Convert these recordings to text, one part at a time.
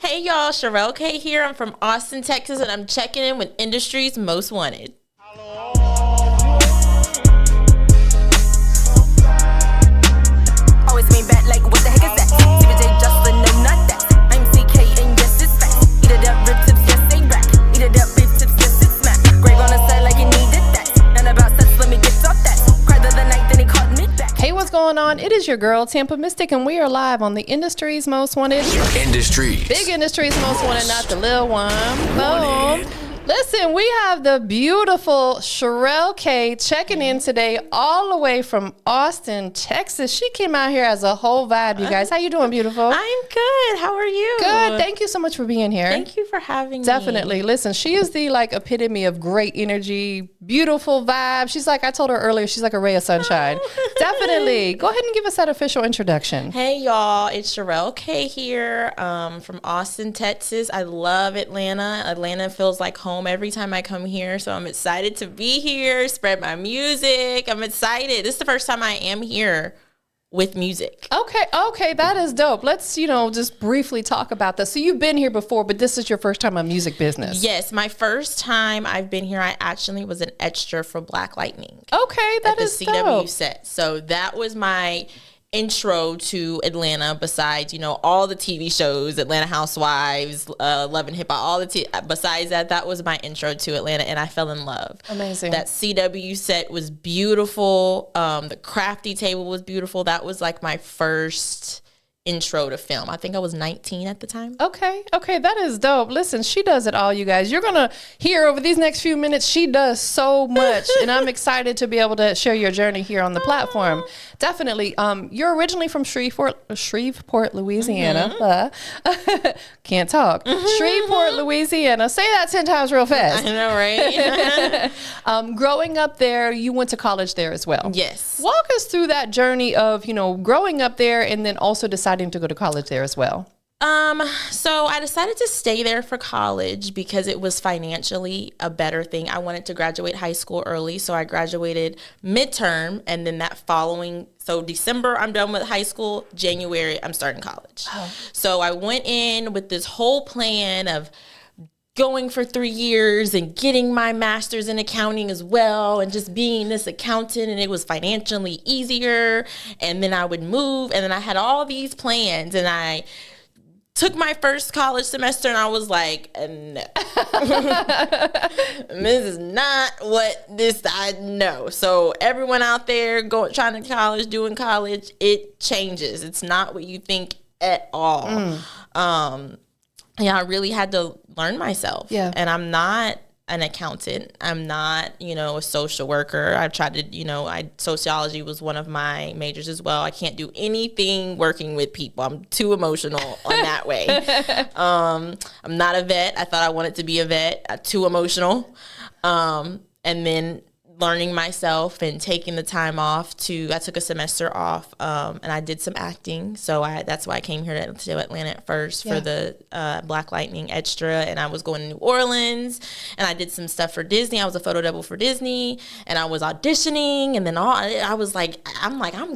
Hey y'all, Cherelle K here. I'm from Austin, Texas, and I'm checking in with Industry's Most Wanted. Always mean back like what the heck is that? CBJ Justin, no not that. I'm CK and yes it's fact. Eat it up, rib tips, yes they back. Eat it up, beef tips, yes it's smack. Grave on the side like you needed that. None about sex, let me get off that. Cried the other night, then he caught me back. Hey, what's going on? It is your girl, TampaMystic, and we are live on the Industry's Most Wanted. Big Industry's Most Wanted, not the little one. Boom. Listen, we have the beautiful Cherelle K checking in today all the way from Austin, Texas. She came out here as a whole vibe, you guys. How you doing, beautiful? I'm good. How are you? Good. Thank you so much for being here. Thank you for having me. Definitely. Listen, she is the epitome of great energy, beautiful vibe. She's like, I told her earlier, she's like a ray of sunshine. Definitely. Go ahead and give us that official introduction. Hey y'all, it's Cherelle K here from Austin, Texas. I love Atlanta. Atlanta feels like home every time I come here, so I'm excited to be here, spread my music. I'm excited. This is the first time I am here with music. Okay, that is dope. Let's, just briefly talk about this. So you've been here before, but this is your first time on music business. Yes, my first time I've been here, I actually was an extra for Black Lightning. Okay, that is dope. At the CW dope. set. So that was my intro to Atlanta, besides all the TV shows, Atlanta Housewives, Love and Hip Hop, besides that was my intro to Atlanta, and I fell in love. Amazing. That CW set was beautiful. The crafty table was beautiful. That was like my first intro to film. I think I was 19 at the time. Okay, that is dope. Listen, she does it all, you guys. You're gonna hear over these next few minutes, she does so much, and I'm excited to be able to share your journey here on the platform. Definitely. You're originally from Shreveport, Louisiana. Can't talk. Shreveport, Louisiana. Say that 10 times real fast. I know, right? Growing up there, you went to college there as well. Yes. Walk us through that journey of, growing up there and then also deciding to go to college there as well. So I decided to stay there for college because it was financially a better thing. I wanted to graduate high school early, so I graduated midterm, and then so December, I'm done with high school. January, I'm starting college. Oh. So I went in with this whole plan of going for 3 years and getting my master's in accounting as well, and just being this accountant, and it was financially easier. And then I would move, and then I had all these plans, and I took my first college semester, and I was like, no, this is not what I know. So everyone out there trying to college, doing college, it changes. It's not what you think at all. I really had to learn myself. Yeah. And I'm not an accountant. I'm not, a social worker. I tried to, sociology was one of my majors as well. I can't do anything working with people. I'm too emotional on that way. I'm not a vet. I thought I wanted to be a vet. I'm too emotional. And then learning myself and taking the time off I took a semester off, and I did some acting. So that's why I came here to Atlanta at first for the Black Lightning extra. And I was going to New Orleans, and I did some stuff for Disney. I was a photo double for Disney, and I was auditioning. And then I'm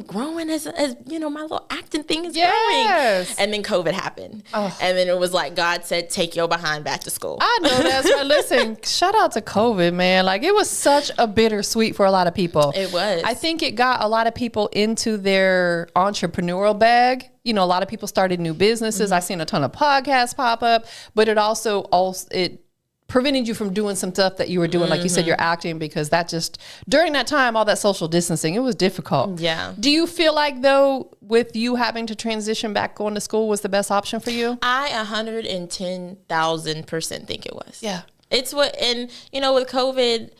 growing as my little acting thing is growing. And then COVID happened. Oh. And then it was like God said, take your behind back to school. I know that's right. Listen, shout out to COVID, man. It was such a bittersweet for a lot of people. It was. I think it got a lot of people into their entrepreneurial bag. A lot of people started new businesses. I've seen a ton of podcasts pop up, but it also prevented you from doing some stuff that you were doing, like you said, you're acting, because during that time, all that social distancing, it was difficult. Yeah. Do you feel like, though, with you having to transition back going to school was the best option for you? I 110,000% think it was. Yeah. It's with COVID,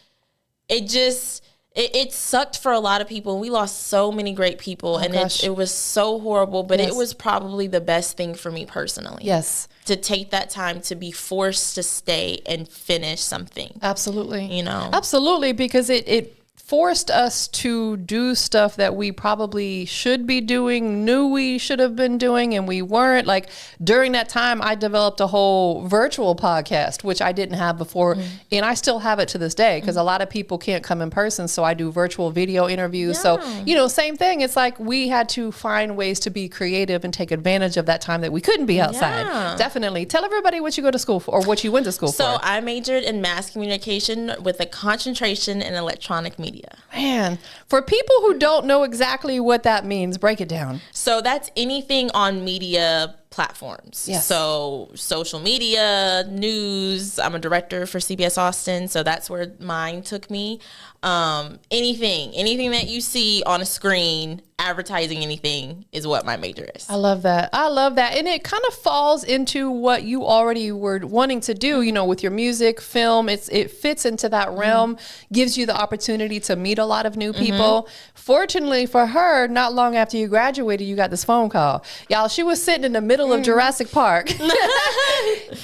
it sucked for a lot of people. We lost so many great people, and it was so horrible, but it was probably the best thing for me personally. Yes. To take that time to be forced to stay and finish something. Absolutely. You know? Absolutely, because it forced us to do stuff that we probably should be doing, knew we should have been doing, and we weren't. Like during that time, I developed a whole virtual podcast, which I didn't have before. And I still have it to this day because a lot of people can't come in person. So I do virtual video interviews. So, same thing. It's like we had to find ways to be creative and take advantage of that time that we couldn't be outside. Definitely. Tell everybody what you go to school for or what you went to school for. So I majored in mass communication with a concentration in electronic media. Man, for people who don't know exactly what that means, break it down. So that's anything on media platforms. Yes. So social media, news. I'm a director for CBS Austin, so that's where mine took me. Anything that you see on a screen, advertising anything is what my major is. I love that. And it kind of falls into what you already were wanting to do, with your music, film. It fits into that realm, gives you the opportunity to meet a lot of new people. Fortunately for her, not long after you graduated, you got this phone call. Y'all, she was sitting in the middle of Jurassic Park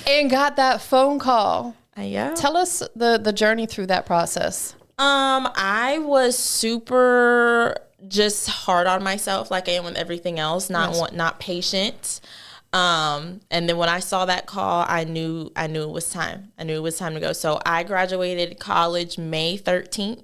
and got that phone call. Yeah. Tell us the journey through that process. I was super just hard on myself, like I am with everything else, not patient. And then when I saw that call, I knew it was time. I knew it was time to go. So I graduated college May 13th.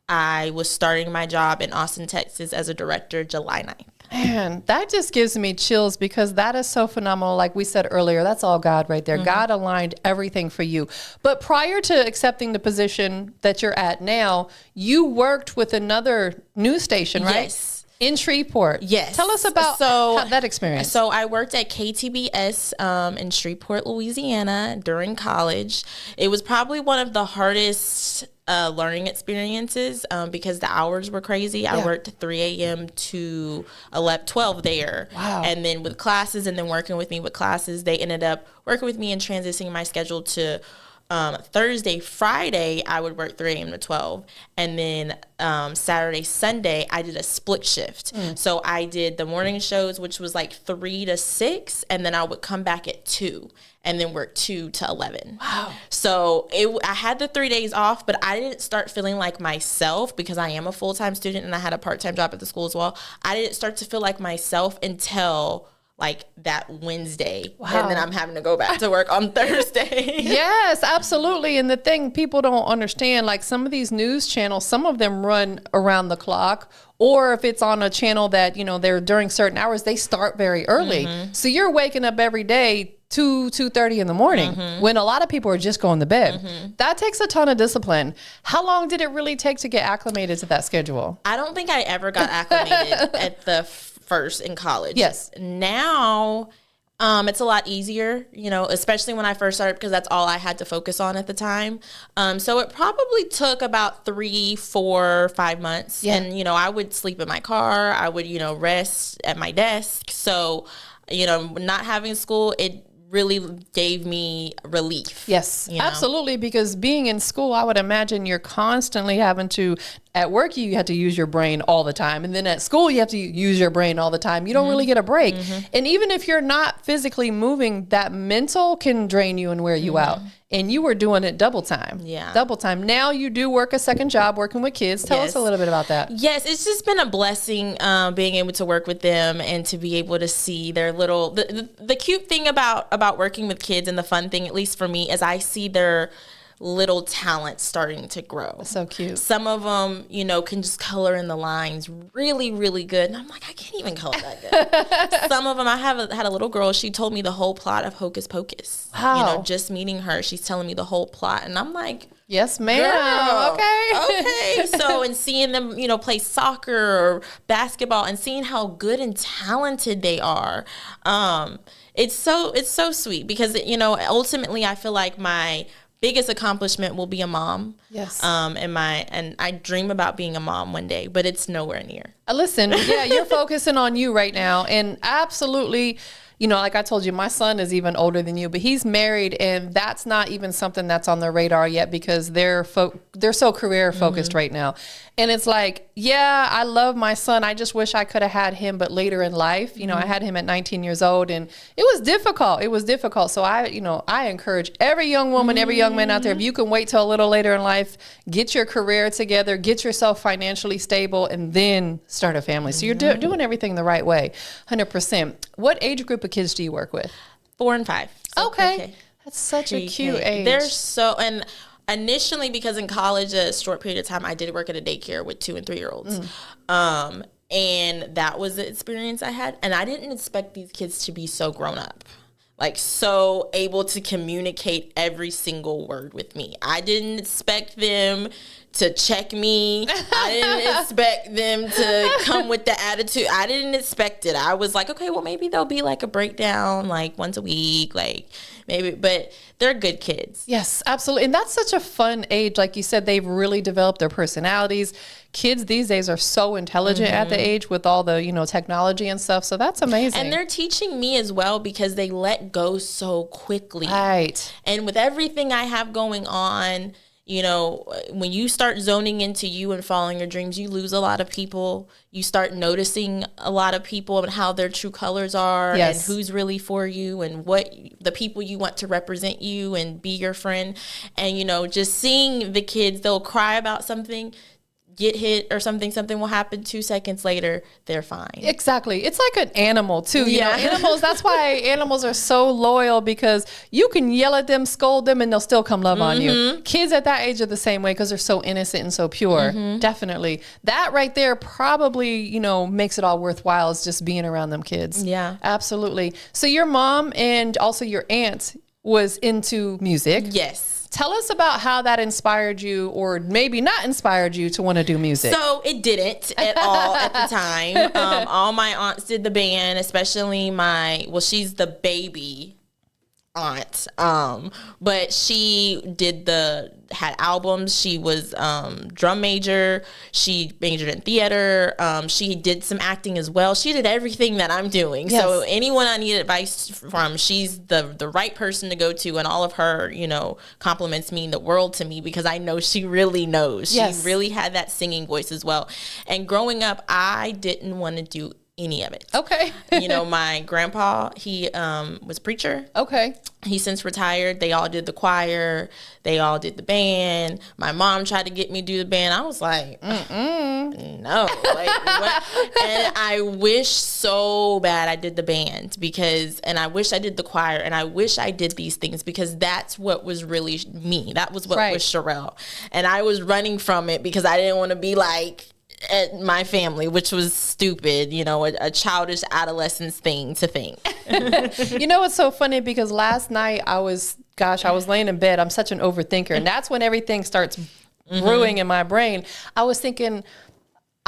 I was starting my job in Austin, Texas as a director July 9th. Man, that just gives me chills because that is so phenomenal. Like we said earlier, that's all God right there. God aligned everything for you. But prior to accepting the position that you're at now, you worked with another news station, right? Yes. In Shreveport. Yes. Tell us about that experience. So I worked at KTBS in Shreveport, Louisiana during college. It was probably one of the hardest learning experiences because the hours were crazy. Yeah. I worked 3 a.m. to 12 there. Wow. And then with classes and then working with me with classes, they ended up working with me and transitioning my schedule to Thursday, Friday, I would work 3 a.m. to 12. And then Saturday, Sunday, I did a split shift. So I did the morning shows, which was like 3 to 6. And then I would come back at 2 and then work 2 to 11. Wow. So I had the 3 days off, but I didn't start feeling like myself because I am a full-time student and I had a part-time job at the school as well. I didn't start to feel like myself until like that Wednesday. Wow. And then I'm having to go back to work on Thursday. Yes, absolutely. And the thing people don't understand, like some of these news channels, some of them run around the clock, or if it's on a channel that, they're during certain hours, they start very early. So you're waking up every day 2:30 in the morning when a lot of people are just going to bed. That takes a ton of discipline. How long did it really take to get acclimated to that schedule? I don't think I ever got acclimated at the first in college. Yes. Now, it's a lot easier, especially when I first started because that's all I had to focus on at the time. So it probably took about 3, 4, 5 months. Yeah. And, I would sleep in my car. I would, rest at my desk. So, not having school, it really gave me relief. Yes, absolutely. Because being in school, I would imagine you're constantly having to, at work, you have to use your brain all the time. And then at school, you have to use your brain all the time. You don't really get a break. And even if you're not physically moving, that mental can drain you and wear you out. And you were doing it double time. Yeah. Double time. Now you do work a second job working with kids. Tell us a little bit about that. Yes, it's just been a blessing being able to work with them and to be able to see their little the cute thing about working with kids, and the fun thing, at least for me, is I see their little talents starting to grow. That's so cute. Some of them, can just color in the lines really, really good. And I'm like, I can't even color that good. Some of them, I had a little girl, she told me the whole plot of Hocus Pocus. Wow. Just meeting her, she's telling me the whole plot. And I'm like, yes, ma'am. girl, Okay. So, and seeing them, play soccer or basketball and seeing how good and talented they are. It's so sweet because, ultimately I feel like my biggest accomplishment will be a mom. Yes. And I dream about being a mom one day, but it's nowhere near. Listen, you're focusing on you right now, and absolutely, you know, like I told you, my son is even older than you, but he's married, and that's not even something that's on the radar yet because they're so career focused right now. And it's like, yeah, I love my son. I just wish I could have had him, but later in life, you know, I had him at 19 years old, and it was difficult. It was difficult. So I encourage every young woman, every young man out there, if you can wait till a little later in life, get your career together, get yourself financially stable, and then start a family. So you're doing everything the right way, 100%. What age group of kids do you work with? 4 and 5. So Okay. That's such a cute age. They're and initially, because in college, a short period of time, I did work at a daycare with 2 and 3-year-olds. And that was the experience I had. And I didn't expect these kids to be so grown up, like so able to communicate every single word with me. I didn't expect them to check me. I didn't expect them to come with the attitude. I didn't expect it. I was like, okay, well, maybe there'll be like a breakdown like once a week, like maybe, but they're good kids. Yes, absolutely. And that's such a fun age. Like you said, they've really developed their personalities. Kids these days are so intelligent at the age with all the, technology and stuff. So that's amazing. And they're teaching me as well because they let go so quickly. Right. And with everything I have going on, when you start zoning into you and following your dreams, you lose a lot of people. You start noticing a lot of people and how their true colors are and who's really for you and what the people you want to represent you and be your friend. And, just seeing the kids, they'll cry about something, get hit or something will happen. 2 seconds later, they're fine. Exactly. It's like an animal too. You know, animals, that's why animals are so loyal, because you can yell at them, scold them, and they'll still come love on you. Kids at that age are the same way because they're so innocent and so pure. Definitely. That right there probably, makes it all worthwhile, is just being around them kids. Yeah. Absolutely. So your mom and also your aunt was into music. Yes. Tell us about how that inspired you, or maybe not inspired you, to want to do music. So it didn't at all at the time. All my aunts did the band, especially she's the baby aunt. But she had albums. She was drum major. She majored in theater. She did some acting as well. She did everything that I'm doing. Yes. So anyone I need advice from, she's the right person to go to, and all of her, compliments mean the world to me because I know she really knows. Yes. She really had that singing voice as well. And growing up, I didn't want to do any of it. Okay. My grandpa, he was a preacher. Okay. He since retired. They all did the choir. They all did the band. My mom tried to get me to do the band. I was like, no. Like, what? And I wish so bad I did the band and I wish I did the choir, and I wish I did these things because that's what was really me. That was what was Cherelle. And I was running from it because I didn't want to be like at my family, which was stupid, a childish adolescence thing to think. It's so funny because last night I was laying in bed. I'm such an overthinker, and that's when everything starts brewing in my brain. I was thinking,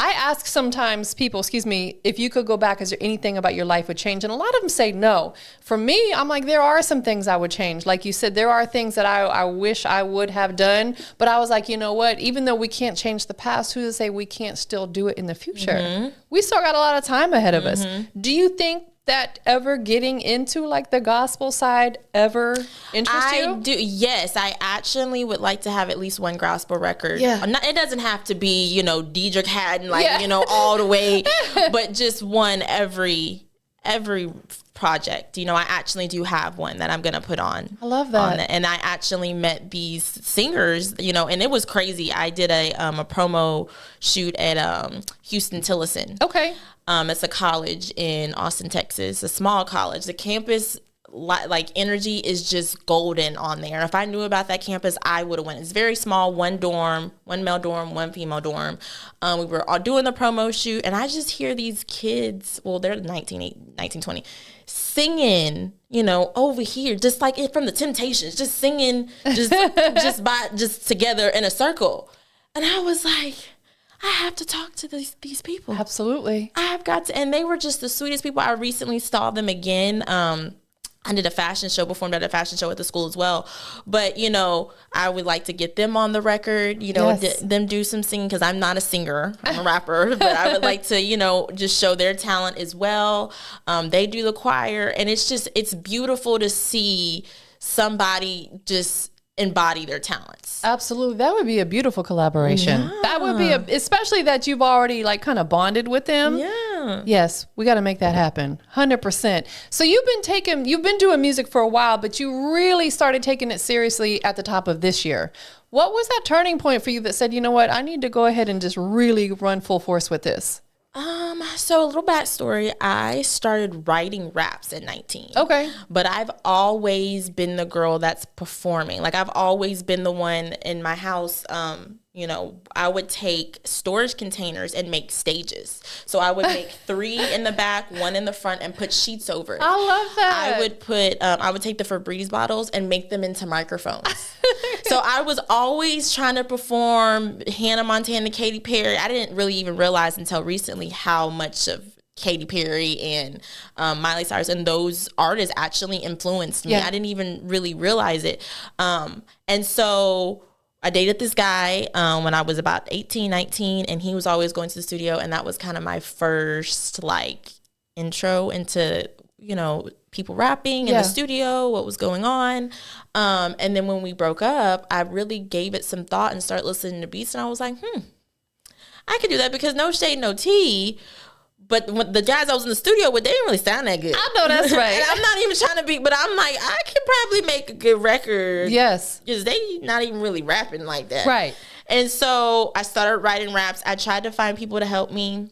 I ask sometimes people, if you could go back, is there anything about your life would change? And a lot of them say no. For me, I'm like, there are some things I would change. Like you said, there are things that I wish I would have done. But I was like, you know what? Even though we can't change the past, who's to say we can't still do it in the future? We still got a lot of time ahead of us. Do you think that ever getting into like the gospel side ever interest you? I do. Yes, I actually would like to have at least one gospel record. Yeah. It doesn't have to be, Diedrich Haddon, all the way, but just one every project. I actually do have one that I'm going to put on. I love that. And I actually met these singers, and it was crazy. I did a promo shoot at Houston Tillotson. Okay. It's a college in Austin, Texas, a small college. The campus, energy is just golden on there. If I knew about that campus, I would have went. It's very small, one dorm, one male dorm, one female dorm. We were all doing the promo shoot, and I just hear these kids, well, they're 19, 20, singing, over here, just like it from the Temptations, just singing, just together in a circle. And I was like, I have to talk to these people. Absolutely. I have got to, and they were just the sweetest people. I recently saw them again. I did a fashion show, performed at a fashion show at the school as well. But, you know, I would like to get them on the record, you know, them do some singing, because I'm not a singer. I'm a rapper. But I would like to, you know, just show their talent as well. They do the choir. And it's beautiful to see somebody just embody their talents. Absolutely. That would be a beautiful collaboration. Yeah. That would be especially that you've already like kind of bonded with them. Yeah. Yes, we got to make that happen. 100%. So you've been doing music for a while, but you really started taking it seriously at the top of this year. What was that turning point for you that said, you know what, I need to go ahead and just really run full force with this? So a little backstory. I started writing raps at 19. Okay. But I've always been the girl that's performing. Like, I've always been the one in my house. You know, I would take storage containers and make stages. So I would make 3 in the back, 1 in the front, and put sheets over it. I love that. I would take the Febreze bottles and make them into microphones. So I was always trying to perform Hannah Montana, Katy Perry. I didn't really even realize until recently how much of Katy Perry and Miley Cyrus and those artists actually influenced me. Yeah. I didn't even really realize it. And so I dated this guy when I was about 18, 19, and he was always going to the studio, and that was kind of my first like intro into, you know, people rapping in the studio, what was going on. And then when we broke up, I really gave it some thought and started listening to beats, and I was like, I could do that, because no shade, no tea. But when the guys I was in the studio with, they didn't really sound that good. I know that's right. And I'm not even trying to be, but I'm like, I could probably make a good record. Yes. Because they not even really rapping like that. Right. And so I started writing raps. I tried to find people to help me.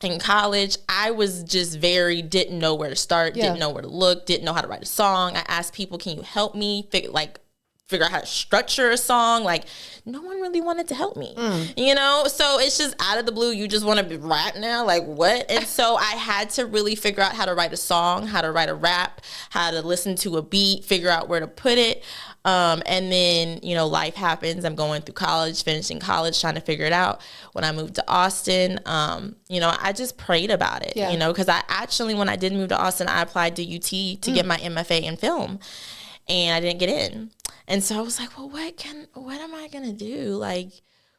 In college, I was just didn't know where to start, didn't know where to look, didn't know how to write a song. I asked people, can you help me figure out how to structure a song? Like, no one really wanted to help me, you know? So it's just out of the blue. You just want to be rap now? Like, what? And so I had to really figure out how to write a song, how to write a rap, how to listen to a beat, figure out where to put it. And then, you know, life happens. I'm going through college, finishing college, trying to figure it out. When I moved to Austin, you know, I just prayed about it, you know, because I actually, when I did move to Austin, I applied to UT to get my MFA in film, and I didn't get in. And so I was like, well, what am I going to do? Like,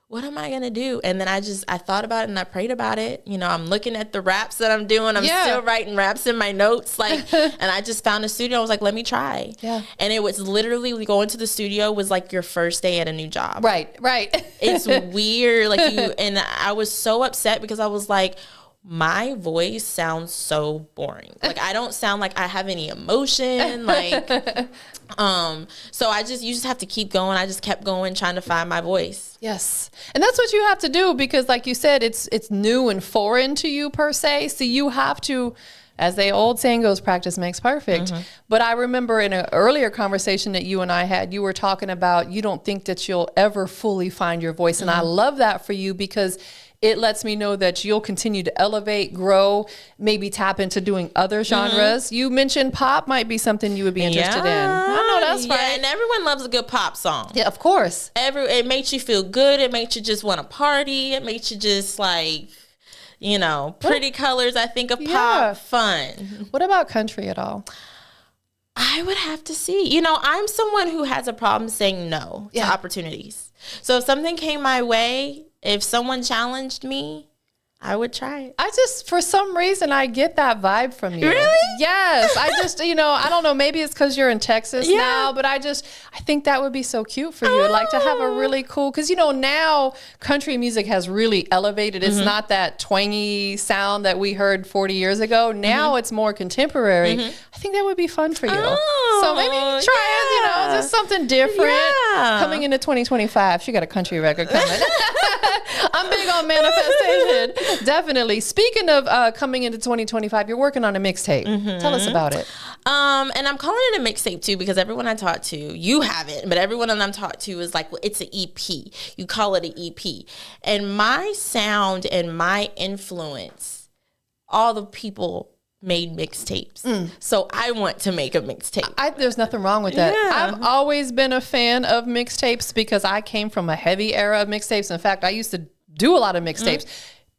what am I going to do? And then I thought about it and I prayed about it. You know, I'm looking at the raps that I'm doing. I'm still writing raps in my notes. Like, and I just found a studio. I was like, let me try. Yeah. And it was literally going to the studio was like your first day at a new job. Right. It's weird. Like and I was so upset because I was like, my voice sounds so boring. Like, I don't sound like I have any emotion. Like, so you just have to keep going. I just kept going, trying to find my voice. Yes. And that's what you have to do, because like you said, it's new and foreign to you per se. So you have to, as the old saying goes, practice makes perfect. But I remember in an earlier conversation that you and I had, you were talking about, you don't think that you'll ever fully find your voice. And I love that for you, because it lets me know that you'll continue to elevate, grow, maybe tap into doing other genres. You mentioned pop might be something you would be interested in. I know that's right. And everyone loves a good pop song. Yeah, of course. It makes you feel good. It makes you just want to party. It makes you just like, you know, pretty colors. I think of pop, fun. What about country at all? I would have to see. You know, I'm someone who has a problem saying no to opportunities. So if something came my way, if someone challenged me, I would try it. I just, for some reason, I get that vibe from you. Really? Yes. I just, you know, I don't know, maybe it's because you're in Texas now, but I think that would be so cute for you. Like to have a really cool, because, you know, now country music has really elevated. It's not that twangy sound that we heard 40 years ago. Now it's more contemporary. I think that would be fun for you. So maybe try it, you know, just something different. Coming into 2025, she got a country record coming. I'm big on manifestation. Definitely. Speaking of coming into 2025, you're working on a mixtape. Tell us about it. And I'm calling it a mixtape too, because everyone I talk to, you haven't, but everyone that I'm talked to is like, well, it's an EP. You call it an EP. And my sound and my influence, all the people made mixtapes. So I want to make a mixtape. There's nothing wrong with that. I've always been a fan of mixtapes because I came from a heavy era of mixtapes. In fact, I used to do a lot of mixtapes.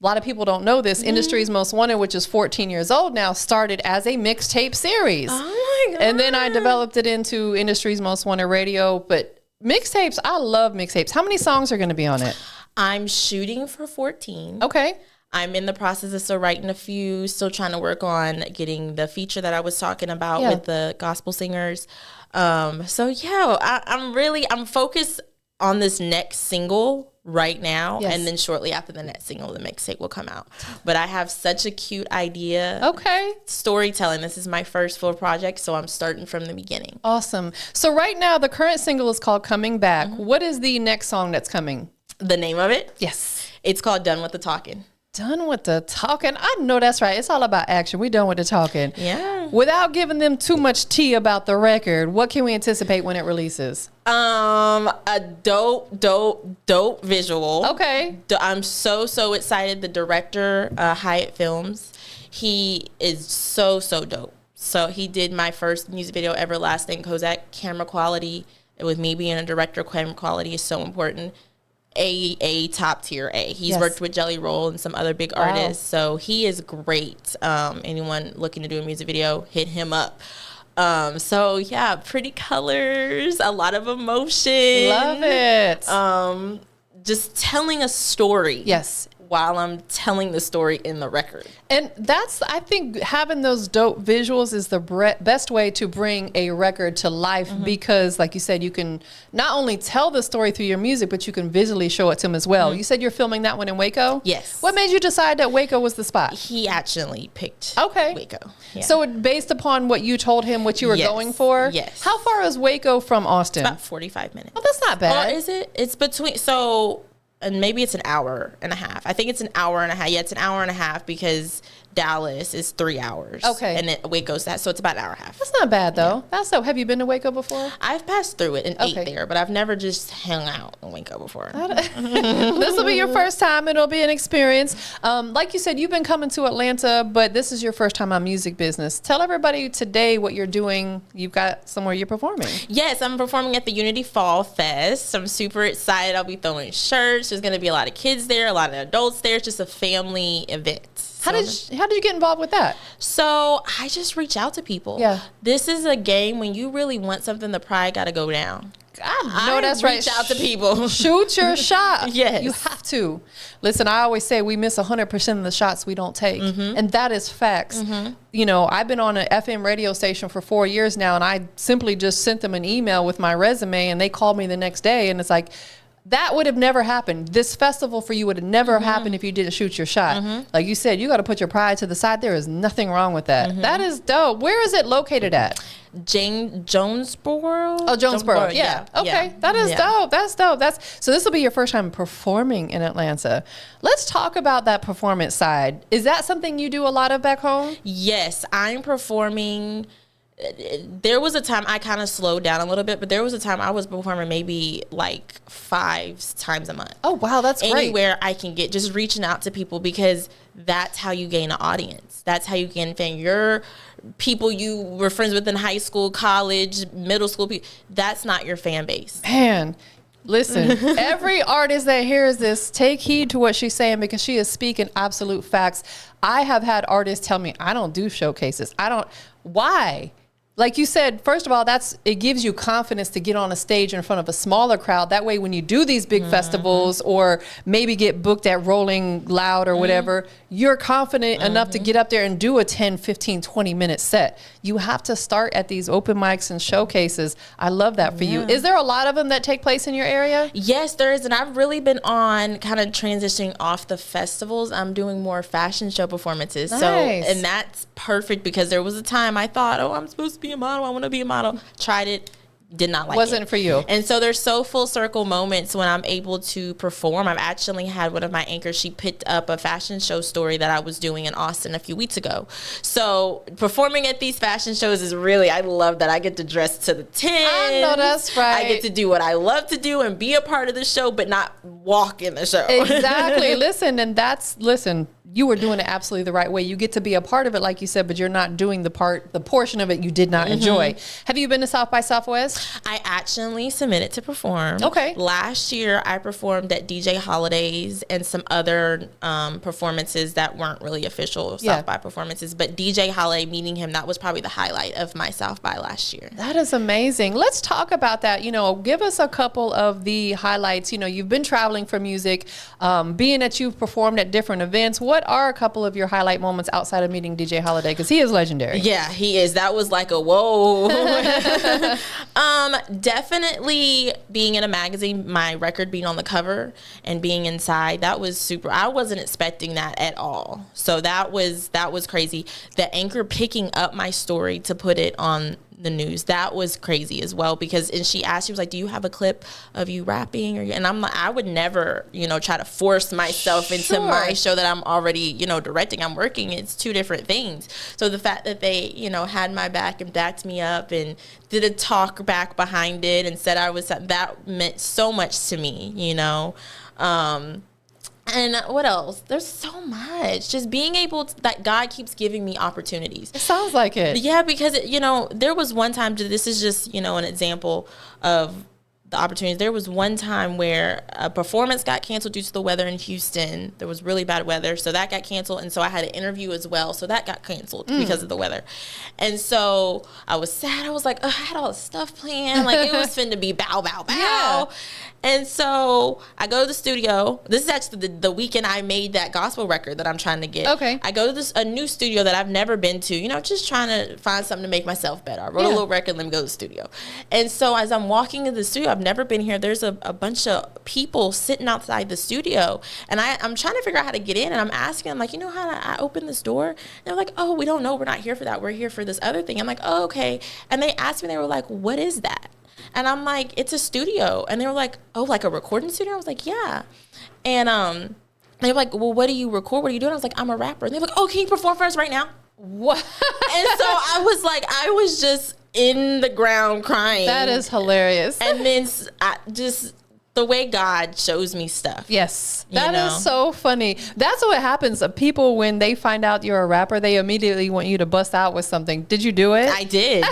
lot of people don't know this. Industry's Most Wanted, which is 14 years old now, started as a mixtape series. Oh my God. And then I developed it into Industry's Most Wanted Radio. But mixtapes, I love mixtapes. How many songs are going to be on it? I'm shooting for 14. Okay. I'm in the process of still writing a few, still trying to work on getting the feature that I was talking about with the gospel singers. So yeah, I'm focused on this next single right now, and then shortly after the next single, the mixtape will come out. But I have such a cute idea. Okay. Storytelling. This is my first full project, so I'm starting from the beginning. Awesome. So right now, the current single is called Coming Back. What is the next song that's coming? The name of it? Yes. It's called Done With the Talking. Done with the talking. I know that's right. It's all about action. We done with the talking. Yeah. Without giving them too much tea about the record, what can we anticipate when it releases? A dope visual. Okay. I'm so excited. The director, Hyatt Films, he is so dope. So he did my first music video, Everlasting Kozak. Camera quality, with me being a director, camera quality is so important. A top tier A. He's worked with Jelly Roll and some other big artists, so he is great. Anyone looking to do a music video, hit him up. So yeah, pretty colors, a lot of emotion. Love it. Just telling a story. Yes. While I'm telling the story in the record. And that's, I think, having those dope visuals is the best way to bring a record to life because, like you said, you can not only tell the story through your music, but you can visually show it to them as well. You said you're filming that one in Waco? Yes. What made you decide that Waco was the spot? He actually picked Waco. Yeah. So based upon what you told him, what you were going for? Yes. How far is Waco from Austin? About 45 minutes. Oh, that's not bad. Or is it? It's between, and maybe it's an hour and a half. I think it's an hour and a half. Yeah, it's an hour and a half because Dallas is 3 hours. Okay. And then Waco's that, so it's about an hour and a half. That's not bad, though. That's so. Have you been to Waco before? I've passed through it and ate there, but I've never just hung out in Waco before. This will be your first time. It'll be an experience. Like you said, you've been coming to Atlanta, but this is your first time on Music Business. Tell everybody today what you're doing. You've got somewhere you're performing. Yes, I'm performing at the Unity Fall Fest. I'm super excited. I'll be throwing shirts. There's going to be a lot of kids there, a lot of adults there. It's just a family event. How did you get involved with that? So I just reach out to people. Yeah. This is a game when you really want something, the pride got to go down. I know that's right. Reach out to people. Shoot your shot. Yes. You have to. Listen, I always say we miss 100% of the shots we don't take. And that is facts. You know, I've been on an FM radio station for 4 years now, and I simply just sent them an email with my resume, and they called me the next day, and it's like, that would have never happened. This festival for you would have never happened if you didn't shoot your shot. Like you said, you got to put your pride to the side. There is nothing wrong with that. That is dope. Where is it located at? Jonesboro. Oh, Jonesboro. Yeah. Okay. Yeah. That is dope. That's dope. So this will be your first time performing in Atlanta. Let's talk about that performance side. Is that something you do a lot of back home? Yes, I'm performing. There was a time I kind of slowed down a little bit, but there was a time I was performing maybe like 5 times a month. Oh, wow. That's great. Anywhere I can get, just reaching out to people, because that's how you gain an audience. That's how you gain a fan. Your people you were friends with in high school, college, middle school, that's not your fan base. Man, listen, every artist that hears this, take heed to what she's saying, because she is speaking absolute facts. I have had artists tell me, I don't do showcases. Why? Like you said, first of all, it gives you confidence to get on a stage in front of a smaller crowd. That way, when you do these big festivals or maybe get booked at Rolling Loud or whatever, you're confident enough to get up there and do a 10, 15, 20-minute set. You have to start at these open mics and showcases. I love that for you. Is there a lot of them that take place in your area? Yes, there is. And I've really been on kind of transitioning off the festivals. I'm doing more fashion show performances. Nice. So, and that's perfect, because there was a time I thought, I'm supposed to be a model. I want to be a model. Tried it. Did not like it. Wasn't for you. And so there's so full circle moments when I'm able to perform. I've actually had one of my anchors, she picked up a fashion show story that I was doing in Austin a few weeks ago. So performing at these fashion shows is really, I love that I get to dress to the 10. I know that's right. I get to do what I love to do and be a part of the show, but not walk in the show. Exactly. Listen, you were doing it absolutely the right way. You get to be a part of it, like you said, but you're not doing the portion of it you did not enjoy. Have you been to South by Southwest? I actually submitted to perform. Okay. Last year, I performed at DJ Holidays and some other performances that weren't really official South by performances. But DJ Holiday, meeting him, that was probably the highlight of my South by last year. That is amazing. Let's talk about that. Give us a couple of the highlights. You've been traveling for music, being that you've performed at different events. What are a couple of your highlight moments outside of meeting DJ Holiday? Because he is legendary. Yeah, he is. That was like a whoa. Definitely being in a magazine, my record being on the cover and being inside, that was super. I wasn't expecting that at all. So that was crazy. The anchor picking up my story to put it on the news, that was crazy as well, because she was like, do you have a clip of you rapping? And I'm like, I would never try to force myself into my show that I'm already directing. I'm working. It's two different things. So the fact that they had my back and backed me up and did a talk back behind it and said that meant so much to me. And what else? There's so much. Just being able to, that God keeps giving me opportunities. It sounds like it. Yeah, because, there was one time, this is just, an example of the opportunities. There was one time where a performance got canceled due to the weather in Houston. There was really bad weather, so that got canceled. And so I had an interview as well, so that got canceled because of the weather. And so I was sad. I was like, I had all this stuff planned. Like, it was finna be bow, bow, bow. Yeah. And so I go to the studio. This is actually the weekend I made that gospel record that I'm trying to get. Okay. I go to a new studio that I've never been to, just trying to find something to make myself better. I wrote a little record, let me go to the studio. And so as I'm walking into the studio, I've never been here. There's a bunch of people sitting outside the studio. And I'm trying to figure out how to get in. And I'm asking them, like, how do I open this door? And they're like, oh, we don't know. We're not here for that. We're here for this other thing. I'm like, oh, okay. And they asked me, they were like, what is that? And I'm like, it's a studio. And they were like, oh, like a recording studio? I was like, yeah. And they were like, well, what do you record? What are you doing? I was like, I'm a rapper. And they were like, oh, can you perform for us right now? What? And so I was just in the ground crying. That is hilarious. And then the way God shows me stuff. Yes. That is so funny. That's what happens. People, when they find out you're a rapper, they immediately want you to bust out with something. Did you do it? I did.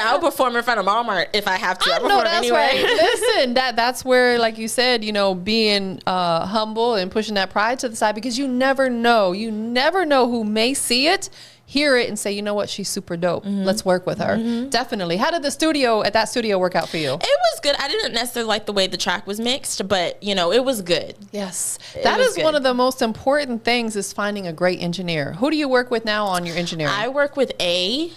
I'll perform in front of Walmart if I have to. I know, that's anyway. Right. Listen, that's where, like you said, being humble and pushing that pride to the side, because you never know. You never know who may see it, hear it, and say, you know what, she's super dope. Let's work with her. Definitely. How did that studio work out for you? It was good. I didn't necessarily like the way the track was mixed, but it was good. Yes. That is one of the most important things, is finding a great engineer. Who do you work with now on your engineering? I work with A.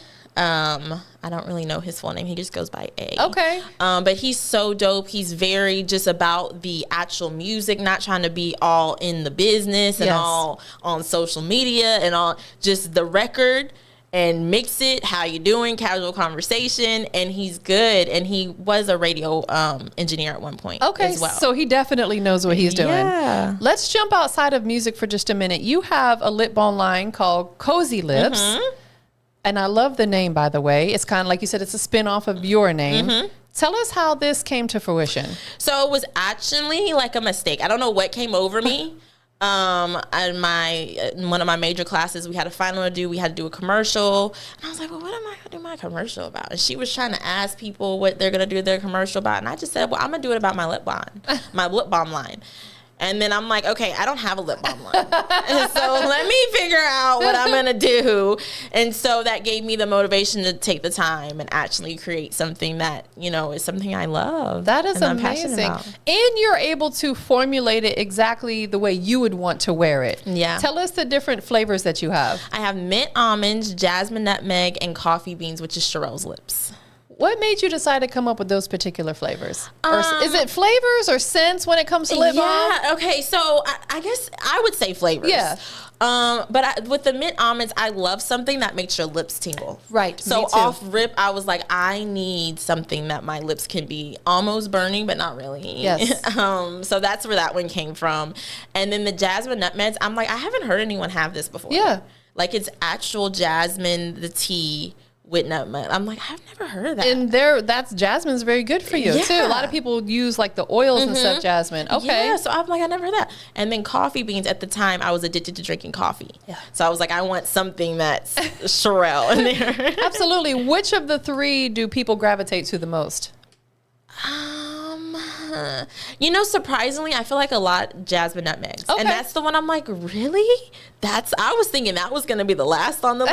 I don't really know his full name. He just goes by A. Okay. But he's so dope. He's very just about the actual music, not trying to be all in the business and all on social media and all, just the record and mix it, how you doing, casual conversation, and he's good. And he was a radio engineer at one point as well. So he definitely knows what he's doing. Yeah. Let's jump outside of music for just a minute. You have a lip balm line called Cozy Lips. And I love the name, by the way. It's kind of like you said, it's a spin-off of your name. Tell us how this came to fruition. So it was actually like a mistake. I don't know what came over me. In one of my major classes, we had a final to do. We had to do a commercial. And I was like, well, what am I going to do my commercial about? And she was trying to ask people what they're going to do their commercial about. And I just said, well, I'm going to do it about my lip balm line. And then I'm like, okay, I don't have a lip balm line. And so let me figure out what I'm going to do. And so that gave me the motivation to take the time and actually create something that, is something I love. That is amazing. And you're able to formulate it exactly the way you would want to wear it. Yeah. Tell us the different flavors that you have. I have mint almonds, jasmine nutmeg, and coffee beans, which is Cherelle's Lips. What made you decide to come up with those particular flavors? Or is it flavors or scents when it comes to lip balm? Yeah, okay. So I guess I would say flavors. Yeah. But with the mint almonds, I love something that makes your lips tingle. Right. So off rip, I was like, I need something that my lips can be almost burning, but not really. Yes. So that's where that one came from. And then the jasmine nutmegs, I'm like, I haven't heard anyone have this before. Yeah. Like, it's actual jasmine, the tea, with nutmeg. I'm like, I've never heard of that. And that's jasmine's very good for you too. A lot of people use like the oils and stuff, jasmine. Okay. Yeah, so I'm like, I never heard that. And then coffee beans. At the time, I was addicted to drinking coffee. Yeah. So I was like, I want something that's Cherelle in there. Absolutely. Which of the three do people gravitate to the most? Surprisingly, I feel like a lot jasmine nutmegs, okay. and that's the one I'm like, really? I was thinking that was gonna be the last on the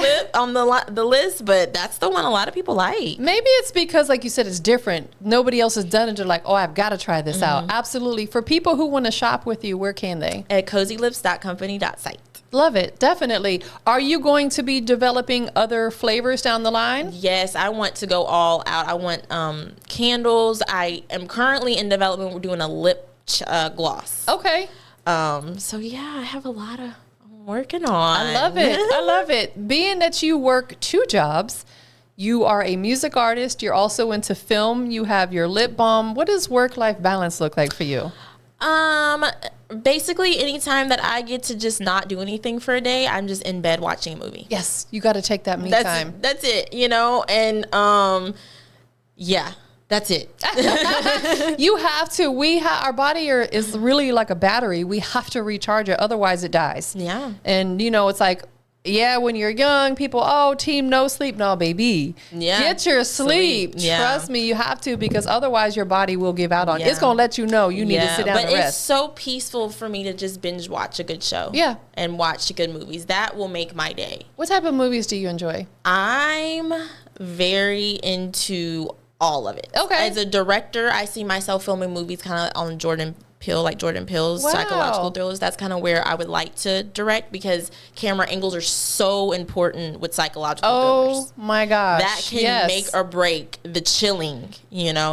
the list, but that's the one a lot of people like. Maybe it's because, like you said, it's different. Nobody else has done it. They're like, oh, I've got to try this out. Absolutely. For people who want to shop with you, where can they? At cozylips.company.site. Love it. Definitely. Are you going to be developing other flavors down the line? Yes, I want to go all out. I want candles. I am currently in development. We're doing a lip gloss. Okay. So yeah, I have a lot of working on. I love it. I love it. Being that you work 2 jobs, you are a music artist. You're also into film. You have your lip balm. What does work-life balance look like for you? Basically, anytime that I get to just not do anything for a day, I'm just in bed watching a movie. Yes, you got to take that me time. That's it, and yeah, that's it. You have to. Our body is really like a battery. We have to recharge it, otherwise it dies. Yeah. And it's like, yeah, when you're young, people, team no sleep. No, baby. Yeah. Get your sleep. Yeah. Trust me, you have to, because otherwise your body will give out on it. It's going to let you know you need to sit down and rest. But it's so peaceful for me to just binge watch a good show. Yeah. And watch good movies. That will make my day. What type of movies do you enjoy? I'm very into all of it. Okay. As a director, I see myself filming movies kind of on Jordan Peele's Wow. psychological thrillers. That's kind of where I would like to direct, because camera angles are so important with psychological thrillers. Oh my gosh. That can make or break the chilling,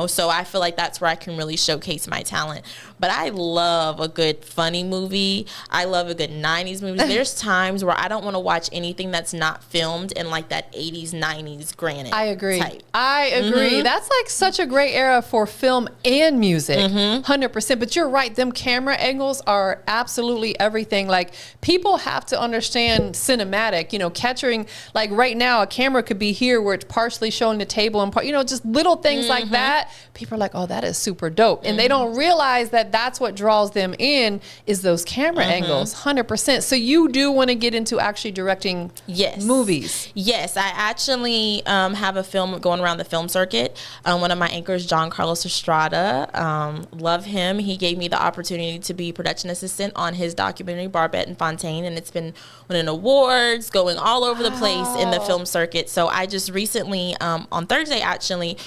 So I feel like that's where I can really showcase my talent. But I love a good funny movie. I love a good 90s movie. There's times where I don't want to watch anything that's not filmed in like that 80s, 90s granite I agree. type. I agree. That's like such a great era for film and music. 100%. But you're right. Them camera angles are absolutely everything. Like, people have to understand cinematic, capturing, like right now, a camera could be here where it's partially showing the table and just little things like that. People are like, oh, that is super dope. And they don't realize that that's what draws them in, is those camera angles. 100%. So you do want to get into actually directing movies. Yes, I actually have a film going around the film circuit. One of my anchors, John Carlos Estrada, love him. He gave me the opportunity to be production assistant on his documentary Barbette and Fontaine, and it's been winning awards, going all over the place in the film circuit. So I just recently, on Thursday actually,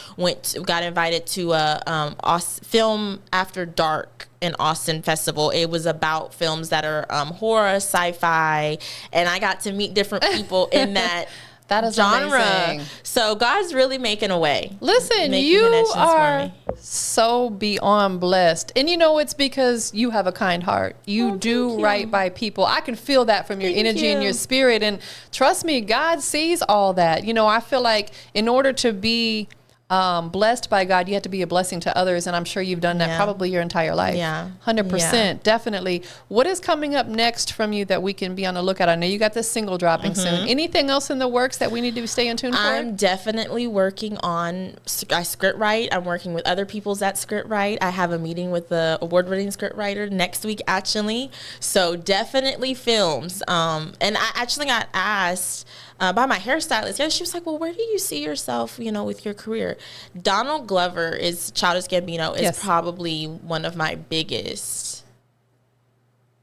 got invited to a film After Dark in Austin festival. It was about films that are horror, sci-fi, and I got to meet different people in that That is genre. amazing. So God's really making a way. Listen, you are so beyond blessed. And it's because you have a kind heart. You do right by people. I can feel that from your energy and your spirit. And trust me, God sees all that. I feel like in order to be blessed by God, you have to be a blessing to others, and I'm sure you've done that probably your entire life. 100%. Definitely. What is coming up next from you that we can be on the lookout? I know you got this single dropping soon. Anything else in the works that we need to stay in tune for? I'm definitely working on, I script write. I'm working with other people that script write. I have a meeting with the award-winning script writer next week, actually. So definitely films. And I actually got asked by my hairstylist. Yeah, she was like, well, where do you see yourself, with your career? Donald Glover Childish Gambino is probably one of my biggest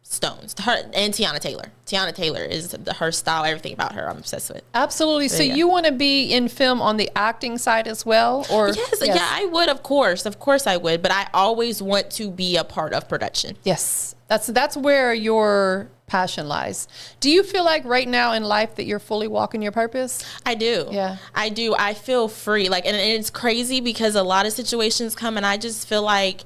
stones. Her and Tiana Taylor. Tiana Taylor is her style, everything about her I'm obsessed with. Absolutely. So you want to be in film on the acting side as well? Or yes, I would, of course I would, but I always want to be a part of production. Yes, that's where your passion lies. Do you feel like right now in life that you're fully walking your purpose? I do. Yeah. I do. I feel free. Like, and it's crazy because a lot of situations come and I just feel like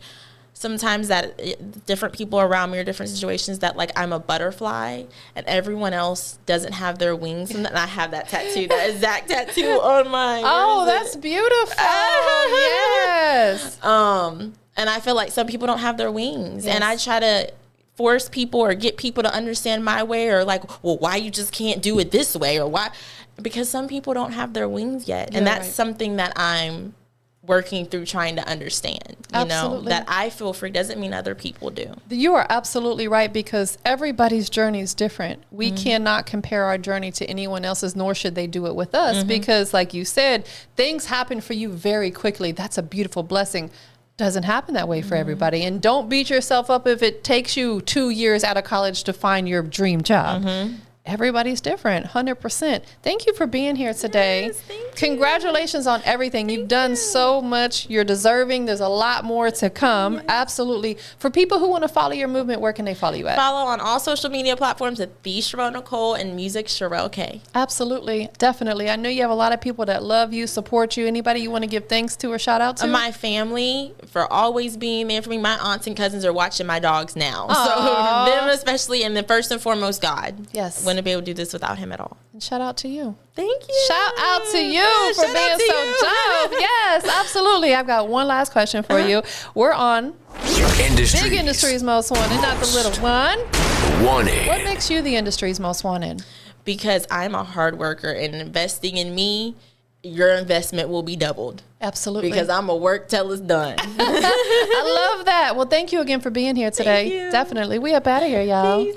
sometimes that different people around me or different situations that like I'm a butterfly and everyone else doesn't have their wings, and I have that tattoo, that exact tattoo on my. Oh, that's beautiful. Yes. And I feel like some people don't have their wings, and I try to force people or get people to understand my way, or like, well, why you just can't do it this way, or why. Because some people don't have their wings yet. And that's something that I'm working through trying to understand. You know, that I feel free doesn't mean other people do. You are absolutely right, because everybody's journey is different. We cannot compare our journey to anyone else's, nor should they do it with us, because like you said, things happen for you very quickly. That's a beautiful blessing. Doesn't happen that way for everybody. And don't beat yourself up if it takes you 2 years out of college to find your dream job. Everybody's different, 100%. Thank you for being here today. Yes, thank you. Congratulations on everything. You've done so much. You're deserving. There's a lot more to come. Yes. Absolutely. For people who want to follow your movement, where can they follow you at? Follow on all social media platforms at The Cherelle Nicole and Music Cherelle K. Absolutely. Definitely. I know you have a lot of people that love you, support you. Anybody you want to give thanks to or shout out to? My family for always being there for me. My aunts and cousins are watching my dogs now. Aww. So them especially, and then first and foremost, God. Yes. Wouldn't be able to do this without him at all. And shout out to you. Thank you. Shout out to you for being so dope. Yes, absolutely. I've got one last question for you. We're on Big Industry's Most Wanted, not the little one. Wanted. What makes you the industry's most wanted? Because I'm a hard worker, and investing in me, your investment will be doubled. Absolutely. Because I'm going to work till it's done. I love that. Well, thank you again for being here today. Thank you. Definitely. We up out of here, y'all. Peace.